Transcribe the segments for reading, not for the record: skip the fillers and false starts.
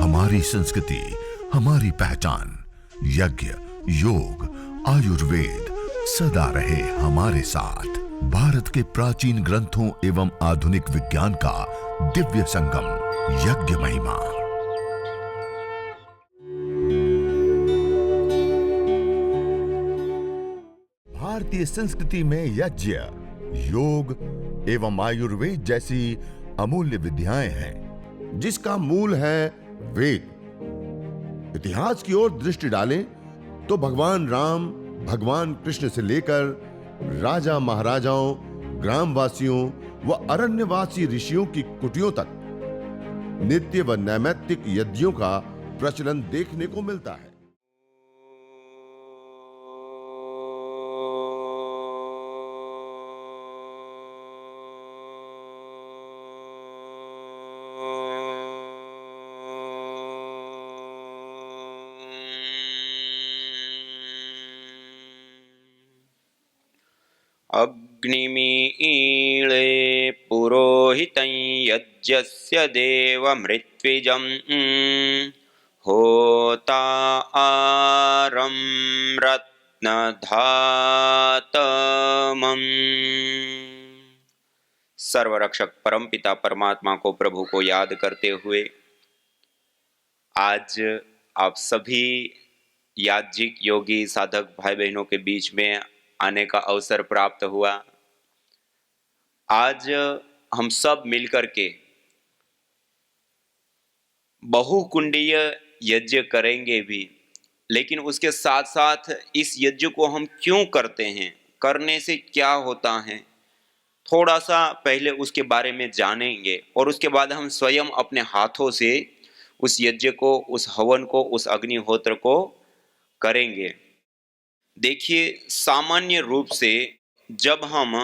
हमारी संस्कृति, हमारी पहचान। यज्ञ, योग, आयुर्वेद सदा रहे हमारे साथ। भारत के प्राचीन ग्रंथों एवं आधुनिक विज्ञान का दिव्य संगम, यज्ञ महिमा। भारतीय संस्कृति में यज्ञ, योग एवं आयुर्वेद जैसी अमूल्य विद्याएं हैं, जिसका मूल है वेद। इतिहास की ओर दृष्टि डालें तो भगवान राम, भगवान कृष्ण से लेकर राजा महाराजाओं, ग्रामवासियों व अरण्यवासी ऋषियों की कुटियों तक नित्य व नैमित्तिक यज्ञों का प्रचलन देखने को मिलता है। अग्निमीळे पुरोहितं यज्ञस्य देवमृत्विजं होतारं रत्नधातमम्। सर्वरक्षक परमपिता परमात्मा को, प्रभु को याद करते हुए आज आप सभी याज्ञिक योगी साधक भाई बहनों के बीच में आने का अवसर प्राप्त हुआ। आज हम सब मिलकर के बहुकुंडीय यज्ञ करेंगे भी, लेकिन उसके साथ साथ इस यज्ञ को हम क्यों करते हैं, करने से क्या होता है, थोड़ा सा पहले उसके बारे में जानेंगे और उसके बाद हम स्वयं अपने हाथों से उस यज्ञ को, उस हवन को, उस अग्निहोत्र को करेंगे। देखिए, सामान्य रूप से जब हम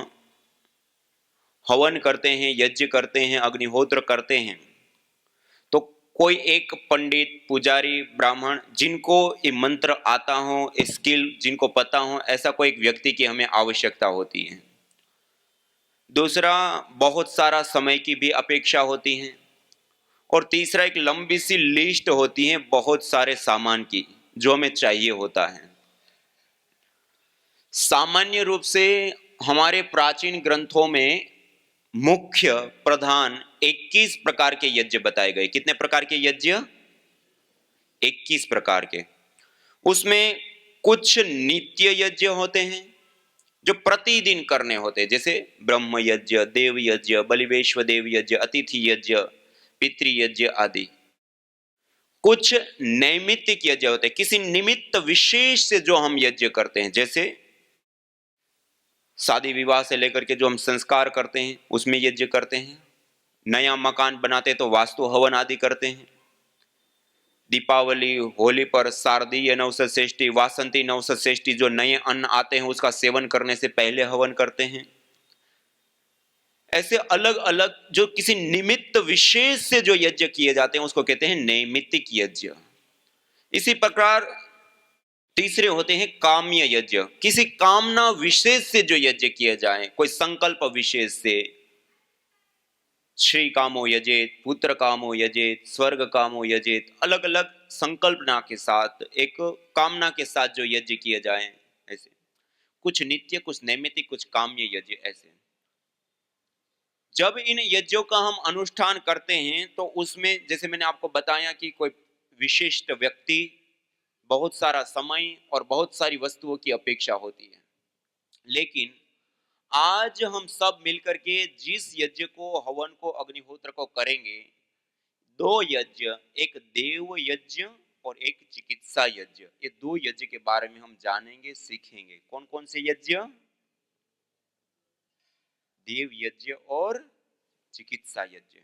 हवन करते हैं, यज्ञ करते हैं, अग्निहोत्र करते हैं, तो कोई एक पंडित, पुजारी, ब्राह्मण जिनको ये मंत्र आता हो, स्किल जिनको पता हो, ऐसा कोई एक व्यक्ति की हमें आवश्यकता होती है। दूसरा, बहुत सारा समय की भी अपेक्षा होती है। और तीसरा, एक लंबी सी लिस्ट होती है बहुत सारे सामान की जो हमें चाहिए होता है। सामान्य रूप से हमारे प्राचीन ग्रंथों में मुख्य प्रधान 21 प्रकार के यज्ञ बताए गए। कितने प्रकार के यज्ञ? 21 प्रकार के। उसमें कुछ नित्य यज्ञ होते हैं जो प्रतिदिन करने होते हैं, जैसे ब्रह्म यज्ञ, देव यज्ञ, बलिवेश्व देव यज्ञ, अतिथि यज्ञ, पितृ यज्ञ आदि। कुछ नैमित्तिक यज्ञ होते हैं, किसी निमित्त विशेष से जो हम यज्ञ करते हैं, जैसे शादी विवाह से लेकर के जो हम संस्कार करते हैं उसमें यज्ञ करते हैं। नया मकान बनाते तो वास्तु हवन आदि करते हैं। दीपावली, होली पर शारदीय नवसतषष्ठी, वासंती नवसतषष्ठी, जो नए अन्न आते हैं उसका सेवन करने से पहले हवन करते हैं। ऐसे अलग अलग जो किसी निमित्त विशेष से जो यज्ञ किए जाते हैं उसको कहते हैं नैमित्तिक यज्ञ। इसी प्रकार तीसरे होते हैं काम्य यज्ञ। किसी कामना विशेष से जो यज्ञ किए जाए, कोई संकल्प विशेष से, श्री कामो यजेत, पुत्र कामो यजेत, स्वर्ग कामो यजेत, अलग अलग संकल्पना के साथ, एक कामना के साथ जो यज्ञ किए जाए, ऐसे कुछ नित्य, कुछ नैमित्तिक, कुछ काम्य यज्ञ। ऐसे जब इन यज्ञों का हम अनुष्ठान करते हैं तो उसमें, जैसे मैंने आपको बताया कि कोई विशिष्ट व्यक्ति, बहुत सारा समय और बहुत सारी वस्तुओं की अपेक्षा होती है। लेकिन आज हम सब मिलकर के जिस यज्ञ को, हवन को, अग्निहोत्र को करेंगे, दो यज्ञ, एक देव यज्ञ और एक चिकित्सा यज्ञ, ये दो यज्ञ के बारे में हम जानेंगे, सीखेंगे। कौन कौन से यज्ञ? देव यज्ञ और चिकित्सा यज्ञ।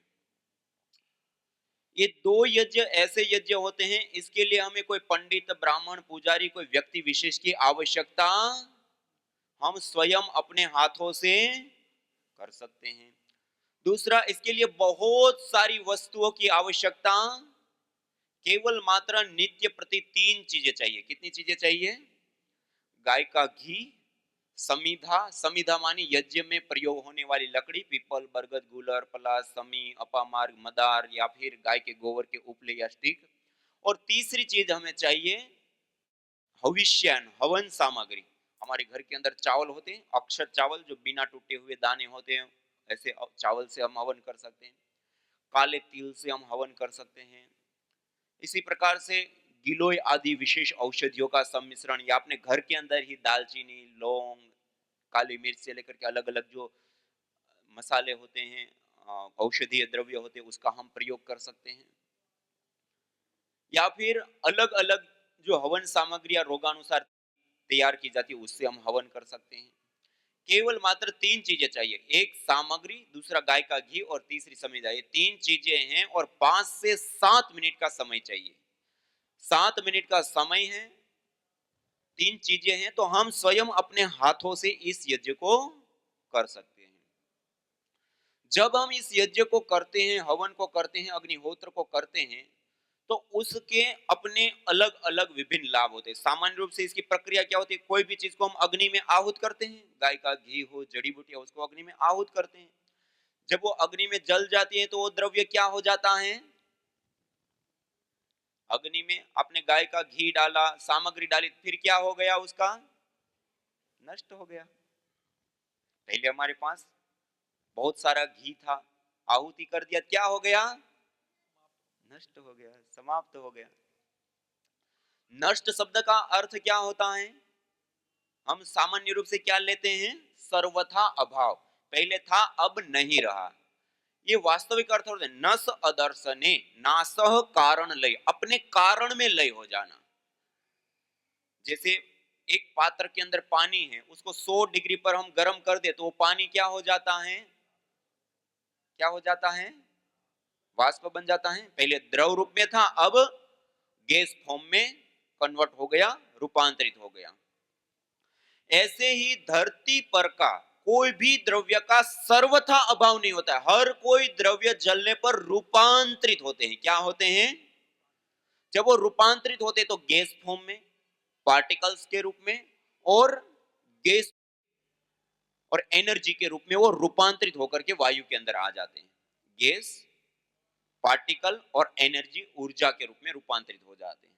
ये दो यज्ञ ऐसे यज्ञ होते हैं, इसके लिए हमें कोई पंडित, ब्राह्मण, पुजारी, कोई व्यक्ति विशेष की आवश्यकता हम स्वयं अपने हाथों से कर सकते हैं। दूसरा, इसके लिए बहुत सारी वस्तुओं की आवश्यकता, केवल मात्र नित्य प्रति 3 चीजें चाहिए। कितनी चीजें चाहिए? गाय का घी, समिधा, समिधा मानी यज्ञ में प्रयोग होने वाली लकड़ी, पीपल, बरगद, गूलर, पलाश, समी, अपामार्ग, मदार या फिर गाय के गोबर के उपले या स्टिक। और तीसरी चीज हमें चाहिए हविष्यान, हवन सामग्री। हमारे घर के अंदर चावल होते हैं, अक्षत चावल जो बिना टूटे हुए दाने होते हैं, ऐसे चावल से हम हवन कर सकते हैं। काले तिल से हम हवन कर सकते हैं। इसी प्रकार से गिलोय आदि विशेष औषधियों का सम्मिश्रण, या अपने घर के अंदर ही दालचीनी, लौंग, काली मिर्च से लेकर के अलग अलग जो मसाले होते हैं, औषधीय द्रव्य होते हैं, उसका हम प्रयोग कर सकते हैं। या फिर अलग अलग जो हवन सामग्रियां रोगानुसार तैयार की जाती है, उससे हम हवन कर सकते हैं। केवल मात्र तीन चीजें चाहिए, एक सामग्री, दूसरा गाय का घी और तीसरी समिधा। ये तीन चीजें हैं और 5 से 7 मिनट का समय चाहिए। 7 मिनट का समय है, तीन चीजें हैं, तो हम स्वयं अपने हाथों से इस यज्ञ को कर सकते हैं। जब हम इस यज्ञ को करते हैं, हवन को करते हैं, अग्निहोत्र को करते हैं, तो उसके अपने अलग अलग विभिन्न लाभ होते हैं। सामान्य रूप से इसकी प्रक्रिया क्या होती है, कोई भी चीज को हम अग्नि में आहूत करते हैं, गाय का घी हो, जड़ी बूटी हो, उसको अग्नि में आहूत करते हैं। जब वो अग्नि में जल जाती है तो वो द्रव्य क्या हो जाता है, अग्नि में आपने गाय का घी डाला, सामग्री डाली, फिर क्या हो गया, उसका नष्ट हो गया। पहले हमारे पास बहुत सारा घी था, आहुति कर दिया, क्या हो गया, नष्ट हो गया, समाप्त हो गया। नष्ट शब्द का अर्थ क्या होता है, हम सामान्य रूप से क्या लेते हैं, सर्वथा अभाव। पहले था अब नहीं रहा। ये वास्तविक अर्थ होता है नस अदर्शने, नासह कारण लय, अपने कारण में लय हो जाना। जैसे एक पात्र के अंदर पानी है, उसको 100 डिग्री पर हम गर्म कर दे तो वो पानी क्या हो जाता है, क्या हो जाता है, वाष्प बन जाता है। पहले द्रव रूप में था, अब गैस फॉर्म में कन्वर्ट हो गया, रूपांतरित हो गया। ऐसे ही धरती पर का कोई भी द्रव्य का सर्वथा अभाव नहीं होता है। हर कोई द्रव्य जलने पर रूपांतरित होते हैं। क्या होते हैं, जब वो रूपांतरित होते हैं तो गैस फॉर्म में, पार्टिकल्स के रूप में, और गैस और एनर्जी के रूप में वो रूपांतरित होकर के वायु के अंदर आ जाते हैं। गैस, पार्टिकल और एनर्जी ऊर्जा के रूप में रूपांतरित हो जाते हैं।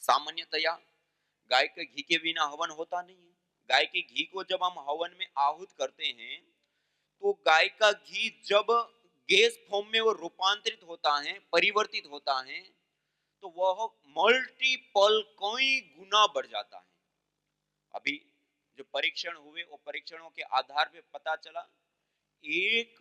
सामान्यतया गाय के घी के बिना हवन होता नहीं है। गाय के घी को जब हम हवन में आहूत करते हैं तो गाय का घी जब गैस फॉर्म में वो रूपांतरित होता है, परिवर्तित होता है, तो वह मल्टीपल कई गुना बढ़ जाता है। अभी जो परीक्षण हुए, वो परीक्षणों के आधार पे पता चला, एक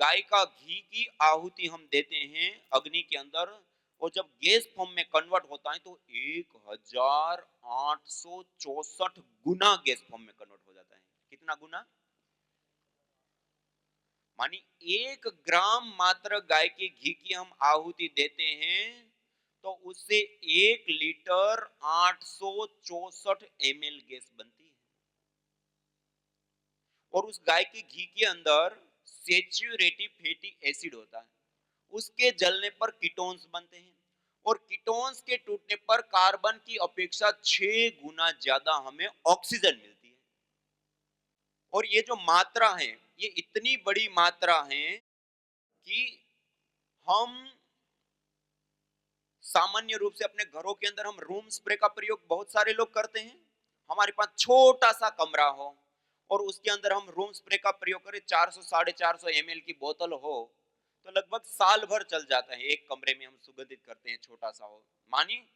गाय का घी की आहुति हम देते हैं अग्नि के अंदर, और जब गैस फॉर्म में कन्वर्ट होता है तो 1864 गुना गैस फॉर्म में कन्वर्ट हो जाता है। कितना गुना, मानी 1 ग्राम मात्र गाय के घी की हम आहुति देते हैं तो उससे 1 लीटर 864 गैस बनती है। और उस गाय के घी के अंदर सेचुरेटिव फैटी एसिड होता है, उसके जलने पर कीटोन्स बनते हैं, और कीटोन्स के टूटने पर कार्बन की अपेक्षा 6 गुना ज्यादा हमें ऑक्सीजन मिलती है। और ये जो मात्रा है, ये इतनी बड़ी मात्रा है कि हम सामान्य रूप से अपने घरों के अंदर हम रूम स्प्रे का प्रयोग बहुत सारे लोग करते हैं। हमारे पास छोटा सा कमरा हो और उसके अंदर हम रूम स्प्रे का प्रयोग करें, 400 450 ml की बोतल हो, तो लगभग साल भर चल जाता है। एक कमरे में हम सुगंधित करते हैं, छोटा सा हो, मानी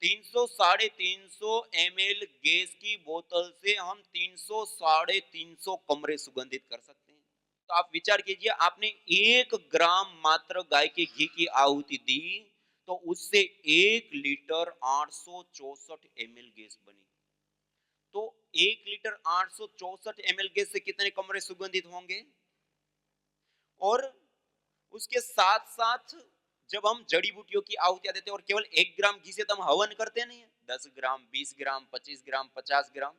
300 350 ml गैस की बोतल से हम 300 350 कमरे सुगंधित कर सकते हैं। तो आप विचार कीजिए, आपने 1 ग्राम मात्र गाय के घी की आहुति दी तो उससे 1 लीटर 864 ml गैस बनी। तो 1 लीटर 864 ml गैस से कितने कमरे सुगंधित होंगे। और उसके साथ साथ जब हम जड़ी बूटियों की आहुतियां देते हैं, और केवल 1 ग्राम घी से तो हम हवन करते नहीं है, 10 ग्राम 20 ग्राम 25 ग्राम 50 ग्राम।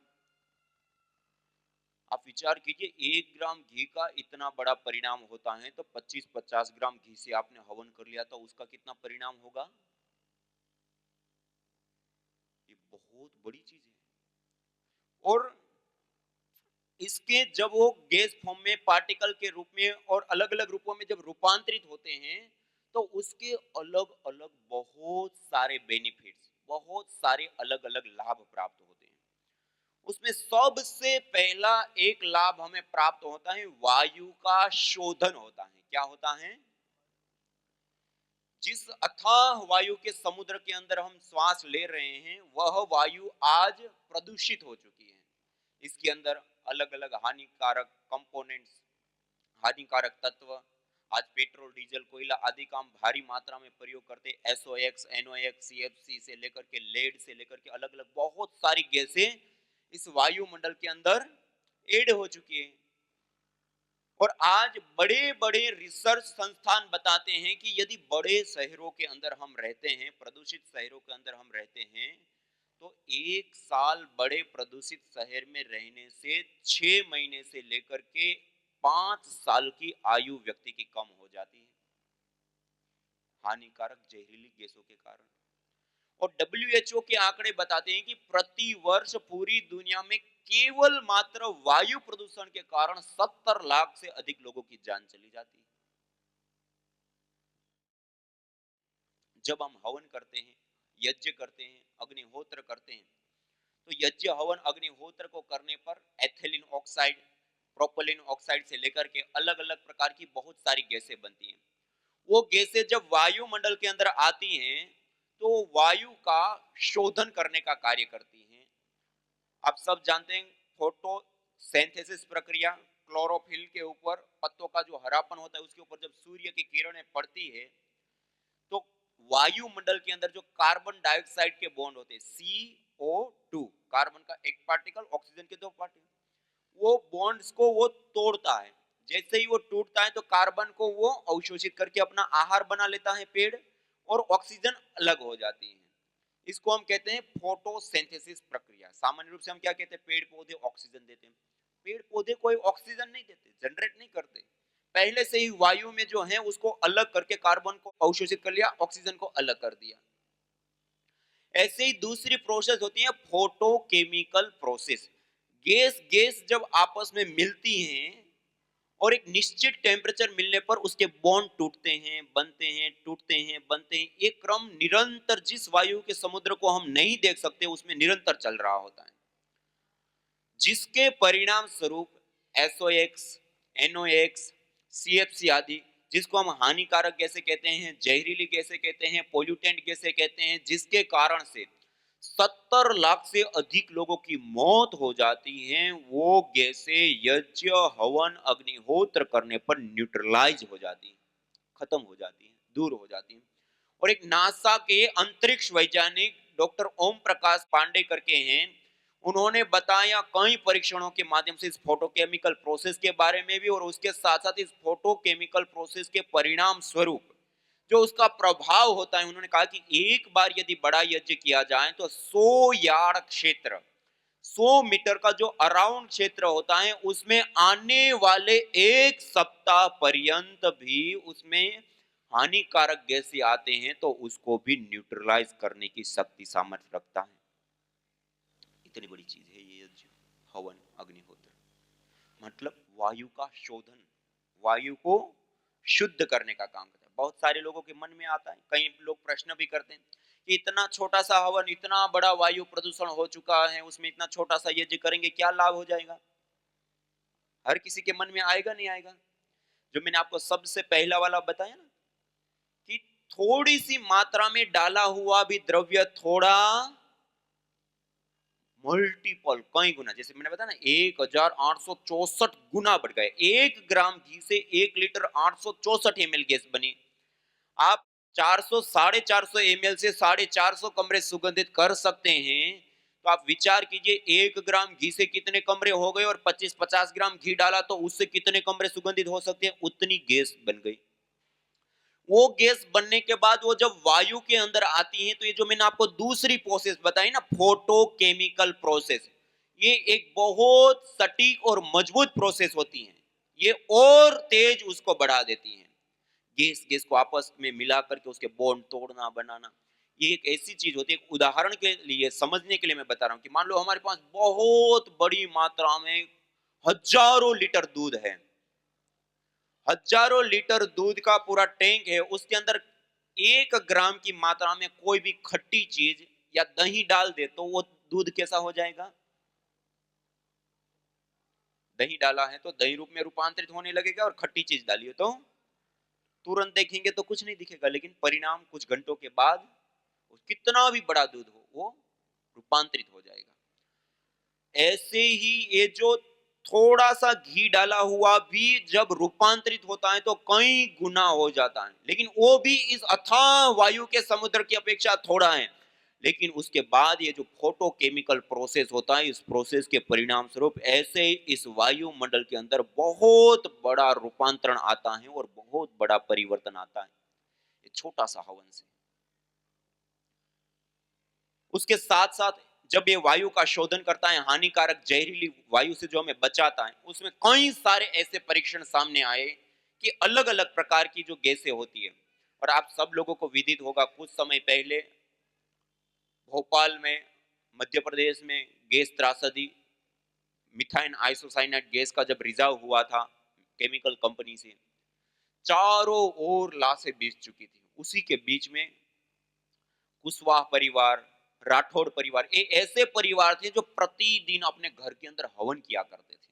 आप विचार कीजिए, 1 ग्राम घी का इतना बड़ा परिणाम होता है, तो 25-50 ग्राम घी से आपने हवन कर लिया तो उसका कितना परिणाम होगा। ये बहुत बड़ी चीज है। और इसके जब वो गैस फॉर्म में, पार्टिकल के रूप में और अलग अलग रूपों में जब रूपांतरित होते हैं, तो उसके अलग अलग बहुत सारे बेनिफिट्स, बहुत सारे अलग अलग लाभ प्राप्त होते हैं। उसमें सबसे पहला एक लाभ हमें प्राप्त होता है, वायु का शोधन होता है। क्या होता है? जिस अथाह वायु के समुद्र के अंदर हम श्वास ले रहे हैं, वह वायु आज प्रदूषित हो चुकी है। इसके अंदर अलग अलग हानिकारक कंपोनेंट्स, हानिकारक तत्व, आज पेट्रोल, डीजल, कोयला आदि का हम भारी मात्रा में प्रयोग करते, SOx, NOx, CFC से लेकर के लेड से लेकर के अलग अलग बहुत सारी गैसें इस वायुमंडल के अंदर ऐड हो चुकी है। और आज बड़े बड़े रिसर्च संस्थान बताते हैं कि यदि बड़े शहरों के अंदर हम रहते हैं, प्रदूषित शहरों के अंदर हम रहते हैं, तो एक साल बड़े प्रदूषित शहर में रहने से 6 महीने से लेकर के 5 साल की आयु व्यक्ति की कम हो जाती है, हानिकारक जहरीली गैसों के कारण। और WHO के आंकड़े बताते हैं कि प्रति वर्ष पूरी दुनिया में केवल मात्र वायु प्रदूषण के कारण 70 लाख से अधिक लोगों की जान चली जाती है। जब हम हवन करते हैं, यज्ञ करते हैं, अग्निहोत्र करते हैं, तो यज्ञ, हवन, अग्निहोत्र को करने पर एथिलीन ऑक्साइड, प्रोपिलीन ऑक्साइड से लेकर के अलग अलग प्रकार की बहुत सारी गैसें बनती हैं। वो गैसें जब वायुमंडल के अंदर आती हैं, तो वायु का शोधन करने का कार्य करती हैं। आप सब जानते हैं फोटोसिंथेसिस प्रक्रिया, क्लोरोफिल के ऊपर पत्तों का जो हरापन होता है, उसके ऊपर जब सूर्य की किरणें पड़ती है, तो वायुमंडल के अंदर जो कार्बन डाइऑक्साइड के बॉन्ड होते हैं, CO2, कार्बन का एक पार्टिकल, ऑक्सीजन के 2 पार्टिकल, वो बॉन्ड्स को वो तोड़ता है। जैसे ही वो टूटता है, तो कार्बन को वो अवशोषित करके अपना आहार बना लेता है पेड़, और ऑक्सीजन अलग हो जाती है। इसको हम कहते हैं फोटोसिंथेसिस प्रक्रिया। सामान्य रूप से हम क्या कहते हैं? पेड़ पौधे ऑक्सीजन देते हैं। पेड़ पौधे कोई ऑक्सीजन नहीं देते, जनरेट नहीं करते, पहले से ही वायु में जो है उसको अलग करके कार्बन को अवशोषित कर लिया, ऑक्सीजन को अलग कर दिया। ऐसे ही दूसरी प्रोसेस होती है फोटोकेमिकल प्रोसेस। गैस गैस जब आपस में मिलती हैं और एक निश्चित टेम्परेचर मिलने पर उसके बॉन्ड टूटते हैं, बनते हैं, टूटते हैं, बनते हैं। एक क्रम निरंतर, जिस वायु के समुद्र को हम नहीं देख सकते, उसमें निरंतर चल रहा होता है, जिसके परिणाम स्वरूप SOx, NOx, CFC आदि, जिसको हम हानिकारक गैसें कहते हैं, जहरीली गैसें कहते हैं, पोल्यूटेंट गैसें कहते हैं, जिसके कारण से 70 लाख से अधिक लोगों की मौत हो जाती है, वो गैसें यज्ञ, हवन, अग्निहोत्र करने पर न्यूट्रलाइज हो जाती है, खत्म हो जाती है, दूर हो जाती है। और एक नासा के अंतरिक्ष वैज्ञानिक डॉक्टर ओम प्रकाश पांडे करके हैं, उन्होंने बताया कई परीक्षणों के माध्यम से इस फोटोकेमिकल प्रोसेस के बारे में भी, और उसके साथ साथ इस फोटोकेमिकल प्रोसेस के परिणाम स्वरूप जो उसका प्रभाव होता है। उन्होंने कहा कि एक बार यदि बड़ा यज्ञ किया जाए, तो 100 यार्ड क्षेत्र, 100 मीटर का जो अराउंड क्षेत्र होता है, उसमें आने वाले 1 सप्ताह पर्यंत भी उसमें हानिकारक गैसें आते हैं, तो उसको भी न्यूट्रलाइज करने की शक्ति, सामर्थ्य रखता है। इतनी बड़ी चीज है ये यज्ञ, हवन, अग्निहोत्र। मतलब वायु का शोधन, वायु को शुद्ध करने का काम करता है। बहुत सारे लोगों के मन में आता है, कई लोग प्रश्न भी करते हैं कि इतना छोटा सा हवन, इतना बड़ा वायु प्रदूषण हो चुका है, उसमें इतना छोटा सा यज्ञ करेंगे, क्या लाभ हो जाएगा? हर किसी के मन में आएगा, नहीं आएगा? जो मैंने आपको सबसे पहला वाला बताया ना, कि थोड़ी सी मात्रा में डाला हुआ भी द्रव्य थोड़ा मल्टीपल, कई गुना, जैसे मैंने बताया ना, 1864 गुना बढ़ गए। 1 ग्राम घी से 1 लीटर 864 ml गैस बनी। आप 400 450 ml से 450 कमरे सुगंधित कर सकते हैं, तो आप विचार कीजिए 1 ग्राम घी से कितने कमरे हो गए, और 25-50 ग्राम घी डाला तो उससे कितने कमरे सुगंधित हो सकते हैं, उतनी गैस बन गई। वो गैस बनने के बाद वो जब वायु के अंदर आती है, तो ये जो मैंने आपको दूसरी प्रोसेस बताई ना, फोटोकेमिकल प्रोसेस, ये एक बहुत सटीक और मजबूत प्रोसेस होती है। ये और तेज उसको बढ़ा देती है, गैस गैस को आपस में मिला करके उसके बॉन्ड तोड़ना, बनाना। ये एक ऐसी चीज होती है, उदाहरण के लिए समझने के लिए मैं बता रहा हूं कि मान लो हमारे पास बहुत बड़ी मात्रा में हजारों लीटर दूध है, हजारों लीटर दूध का पूरा टैंक है, उसके अंदर 1 ग्राम की मात्रा में कोई भी खट्टी चीज या दही डाल दे तो वो दूध कैसा हो जाएगा? दही डाला है तो दही रूप में रूपांतरित होने लगेगा, और खट्टी चीज डाली हो तो तुरंत देखेंगे तो कुछ नहीं दिखेगा, लेकिन परिणाम कुछ घंटों के बाद कितना भी बड़ा दूध हो वो रूपांतरित हो जाएगा। ऐसे ही ये जो थोड़ा सा घी डाला हुआ भी जब रूपांतरित होता है तो कई गुना हो जाता है, लेकिन वो भी इस अथाह वायु के समुद्र की अपेक्षा थोड़ा है। लेकिन उसके बाद ये जो फोटोकेमिकल प्रोसेस होता है, इस प्रोसेस के परिणाम स्वरूप ऐसे ही इस वायुमंडल के अंदर बहुत बड़ा रूपांतरण आता है और बहुत बड़ा परिवर्तन आता है, ये छोटा सा हवन से। उसके साथ साथ जब ये वायु का शोधन करता है, हानिकारक जहरीली वायु से जो हमें बचाता है, उसमें कई सारे ऐसे परीक्षण सामने आए कि अलग अलग प्रकार की जो गैसें होती है। और आप सब लोगों को विदित होगा, कुछ समय पहले भोपाल में, मध्य प्रदेश में गैस त्रासदी, मिथाइन आइसोसाइनाइड गैस का जब रिजाव हुआ था केमिकल कंपनी से, चारों ओर लाशें बीच चुकी थी। उसी के बीच में कुशवाहा परिवार, राठौड़ परिवार, ये ऐसे परिवार थे जो प्रतिदिन अपने घर के अंदर हवन किया करते थे।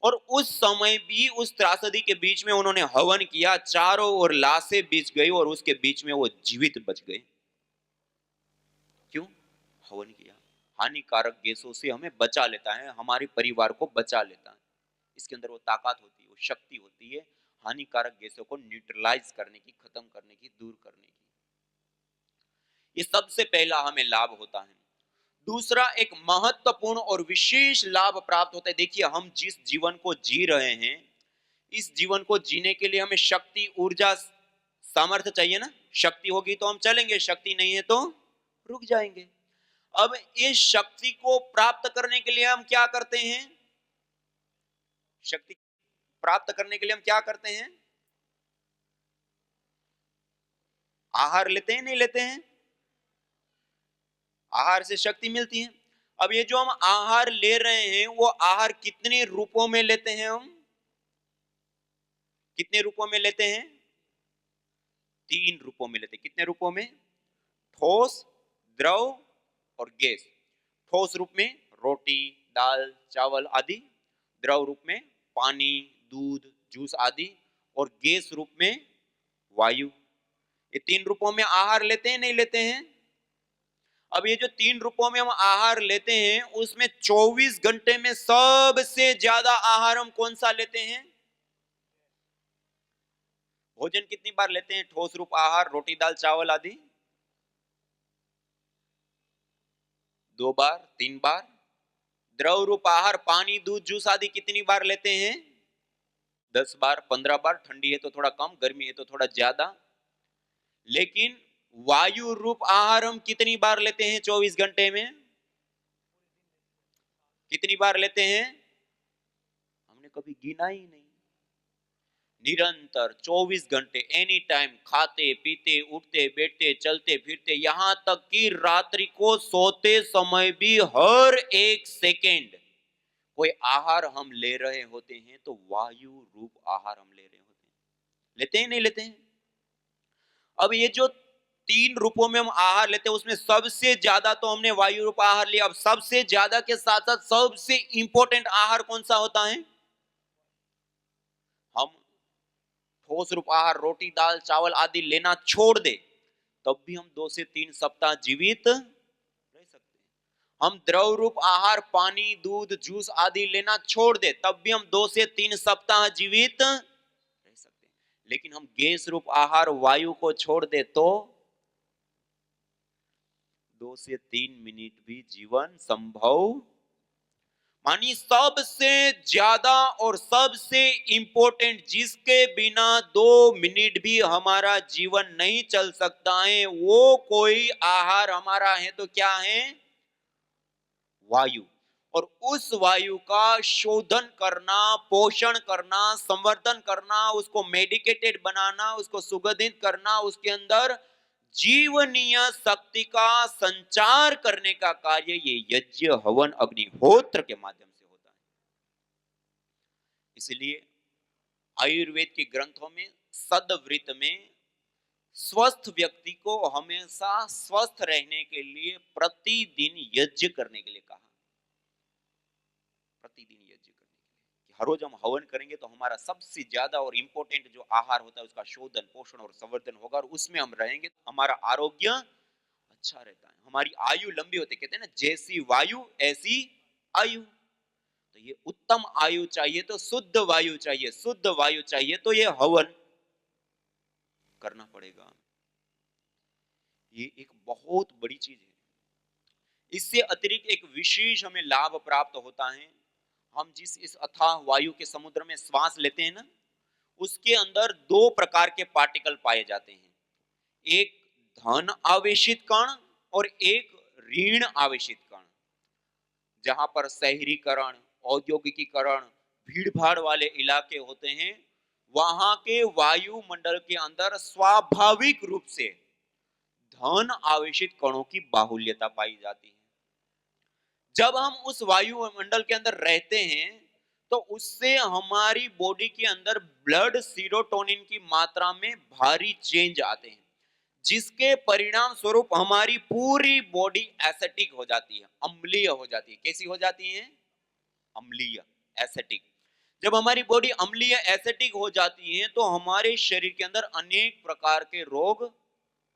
और उस समय भी उस त्रासदी के बीच में उन्होंने हवन किया, चारों ओर लाशें बीच गई और उसके बीच में वो जीवित बच गए। क्यों? हवन किया। हानिकारक गैसों से हमें बचा लेता है, हमारे परिवार को बचा लेता है। इसके अंदर वो ताकत होती है, वो शक्ति होती है हानिकारक गैसों को न्यूट्रलाइज करने की, खत्म करने की, दूर करने की। ये सबसे पहला हमें लाभ होता है। दूसरा एक महत्वपूर्ण और विशेष लाभ प्राप्त होता है। देखिए, हम जिस जीवन को जी रहे हैं, इस जीवन को जीने के लिए हमें शक्ति, ऊर्जा, सामर्थ्य चाहिए ना। शक्ति होगी तो हम चलेंगे, शक्ति नहीं है तो रुक जाएंगे। अब इस शक्ति को प्राप्त करने के लिए हम क्या करते हैं? शक्ति प्राप्त करने के लिए हम क्या करते हैं? आहार लेते हैं, नहीं लेते हैं? आहार से शक्ति मिलती है। अब ये जो हम आहार ले रहे हैं, वो आहार कितने रूपों में लेते हैं? हम कितने रूपों में लेते हैं? 3 रूपों में लेते हैं। कितने रूपों में? ठोस, द्रव और गैस। ठोस रूप में रोटी, दाल, चावल आदि, द्रव रूप में पानी, दूध, जूस आदि, और गैस रूप में वायु। ये 3 रूपों में आहार लेते हैं, नहीं लेते हैं? अब ये जो 3 रूपों में हम आहार लेते हैं, उसमें 24 घंटे में सबसे ज्यादा आहार हम कौन सा लेते हैं? भोजन कितनी बार लेते हैं? ठोस रूप आहार, रोटी, दाल, चावल आदि 2 बार, 3 बार। द्रव रूप आहार, पानी, दूध, जूस आदि कितनी बार लेते हैं? 10 बार, 15 बार। ठंडी है तो थोड़ा कम, गर्मी है तो थोड़ा ज्यादा। लेकिन वायु रूप आहार हम कितनी बार लेते हैं 24 घंटे में? कितनी बार लेते हैं? हमने कभी गिना ही नहीं। निरंतर 24 घंटे, एनी टाइम, खाते पीते, उठते बैठते, चलते फिरते, यहां तक कि रात्रि को सोते समय भी हर एक सेकेंड कोई आहार हम ले रहे होते हैं, तो वायु रूप आहार हम ले रहे होते हैं। लेते हैं, नहीं लेते हैं? अब ये जो 3 रूपों में हम आहार लेते हैं, उसमें सबसे ज्यादा तो हमने वायु रूप आहार लिया। अब सबसे ज्यादा के साथ साथ सबसे इंपॉर्टेंट आहार कौन सा होता है? हम ठोस रूप आहार, रोटी, दाल, चावल आदि लेना छोड़ दे, तब भी हम 2 से 3 सप्ताह जीवित रह सकते हैं। हम द्रव रूप आहार, पानी, दूध, जूस आदि लेना छोड़ दे, तब भी हम 2 से 3 सप्ताह जीवित रह सकते हैं। लेकिन हम गैस रूप आहार, वायु को छोड़ दे तो 2 से 3 मिनट भी जीवन संभव। मानी सबसे ज्यादा और सबसे इंपॉर्टेंट, जिसके बिना 2 मिनट भी हमारा जीवन नहीं चल सकता है, वो कोई आहार हमारा है तो क्या है? वायु। और उस वायु का शोधन करना, पोषण करना, संवर्धन करना, उसको मेडिकेटेड बनाना, उसको सुगंधित करना, उसके अंदर जीवनीय शक्ति का संचार करने का कार्य ये यज्ञ, हवन, अग्निहोत्र के माध्यम से होता है। इसलिए आयुर्वेद के ग्रंथों में सदवृत में स्वस्थ व्यक्ति को हमेशा स्वस्थ रहने के लिए प्रतिदिन यज्ञ करने के लिए कहा। प्रतिदिन यज्ञ करने के लिए कि हर रोज हम हवन करेंगे तो हमारा सबसे ज्यादा और इंपॉर्टेंट जो आहार होता है उसका शोधन पोषण और संवर्धन होगा, और उसमें हम रहेंगे तो हमारा आरोग्य अच्छा रहता है, हमारी आयु लंबी होती है। कहते हैं ना, जैसी वायु ऐसी आयु। तो ये उत्तम आयु चाहिए तो शुद्ध वायु चाहिए, शुद्ध वायु चाहिए तो ये हवन करना पड़ेगा। ये एक बहुत बड़ी चीज है। इससे अतिरिक्त एक विशेष हमें लाभ प्राप्त होता है। हम जिस इस अथाह वायु के समुद्र में श्वास लेते हैं ना, उसके अंदर दो प्रकार के पार्टिकल पाए जाते हैं, एक धन आवेशित कण और एक ऋण आवेशित कण। जहां पर शहरीकरण, औद्योगिकीकरण, भीड़ भाड़ वाले इलाके होते हैं, वहां के वायुमंडल के अंदर स्वाभाविक रूप से धन आवेशित कणों की बाहुल्यता पाई जाती है। जब हम उस वायुमंडल के अंदर रहते हैं तो उससे हमारी बॉडी के अंदर ब्लड सीरोटोनिन की मात्रा में भारी चेंज आते हैं, जिसके परिणाम स्वरूप हमारी पूरी बॉडी एसिडिक हो जाती है, अम्लीय हो जाती है। कैसी हो जाती है? अम्लीय, एसिडिक। जब हमारी बॉडी अम्लीय एसिडिक हो जाती है तो हमारे शरीर के अंदर अनेक प्रकार के रोग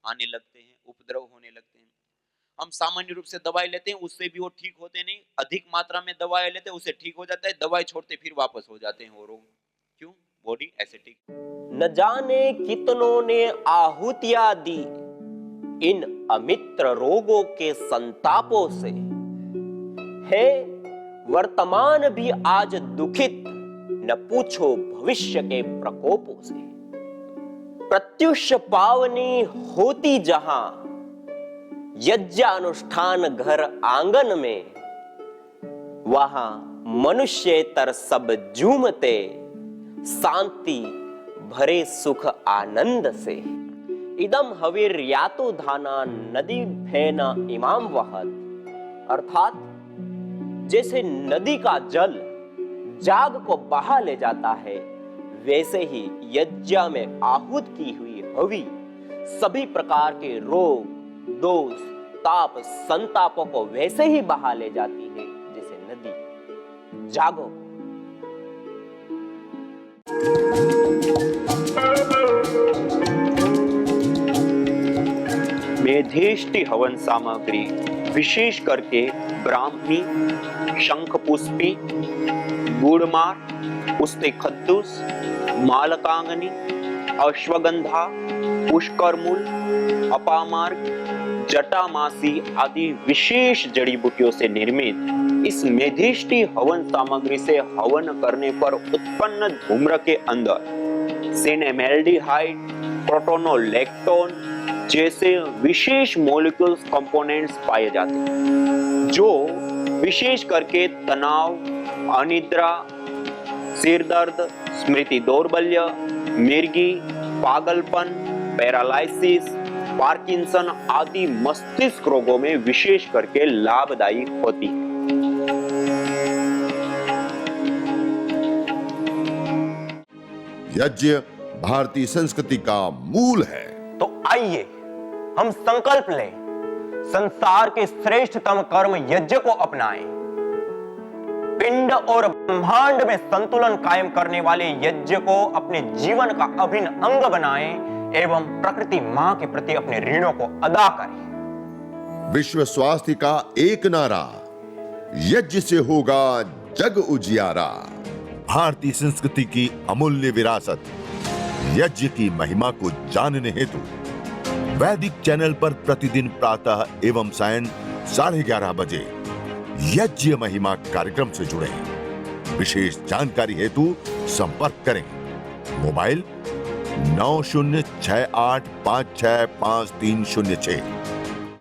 आने लगते हैं, उपद्रव होने लगते हैं। हम सामान्य रूप से दवाई लेते हैं, उससे भी वो ठीक होते नहीं। अधिक मात्रा में दवाई लेते हैं, उससे ठीक हो जाता है, दवाई छोड़ते फिर वापस हो जाते हैं वो रोग। क्यों? Body acidic. न जाने कितनों ने आहुतियां दी इन अमित्र रोगों के संतापों से, है वर्तमान भी आज दुखित, न पूछो भविष्य के प्रकोपों से। प्रत्युष पावनी होती जहां यज्ञानुष्ठान घर आंगन में, वहां मनुष्येतर सब झूमते शांति भरे सुख आनंद से। इदम हवीर यातो धाना नदी फेना इमाम वहत, अर्थात जैसे नदी का जल जाग को बहा ले जाता है, वैसे ही यज्ञ में आहूत की हुई हवि सभी प्रकार के रोग, दोष, ताप, संतापों को वैसे ही बहा ले जाती है जैसे नदी। जागो। मेधेष्टि हवन सामग्री विशेष करके ब्राह्मी, शंखपुष्पी, गुड़मार, उस्ते खद्दूस, मालकांगनी, अश्वगंधा, पुष्करमूल, अपामार्ग, जटामासी आदि विशेष जड़ी बूटियों से निर्मित इस मेधिष्टि हवन सामग्री से हवन करने पर उत्पन्न धूम्र के अंदर सिनेमेल्डिहाइड, प्रोटोनोलेक्टोन जैसे विशेष मॉलिक्यूल्स कंपोनेंट्स पाए जाते हैं, जो विशेष करके तनाव, अनिद्रा, सिर दर्द, स्मृति दौर्बल्य, मिर्गी, पागलपन, पैरालाइसिस, पार्किंसन आदि मस्तिष्क रोगों में विशेष करके लाभदायी होती है। यज्ञ भारतीय संस्कृति का मूल है। तो आइए हम संकल्प लें, संसार के श्रेष्ठतम कर्म यज्ञ को अपनाएं। पिंड और ब्रह्मांड में संतुलन कायम करने वाले यज्ञ को अपने जीवन का अभिन्न अंग बनाएं एवं प्रकृति मां के प्रति अपने ऋणों को अदा करें। विश्व स्वास्थ्य का एक नारा, यज्ञ से होगा जग उजियारा। भारतीय संस्कृति की अमूल्य विरासत यज्ञ की महिमा को जानने हेतु वैदिक चैनल पर प्रतिदिन प्रातः एवं सायं 11:30 बजे यज्ञ महिमा कार्यक्रम से जुड़े। विशेष जानकारी हेतु संपर्क करें। मोबाइल 9068565306।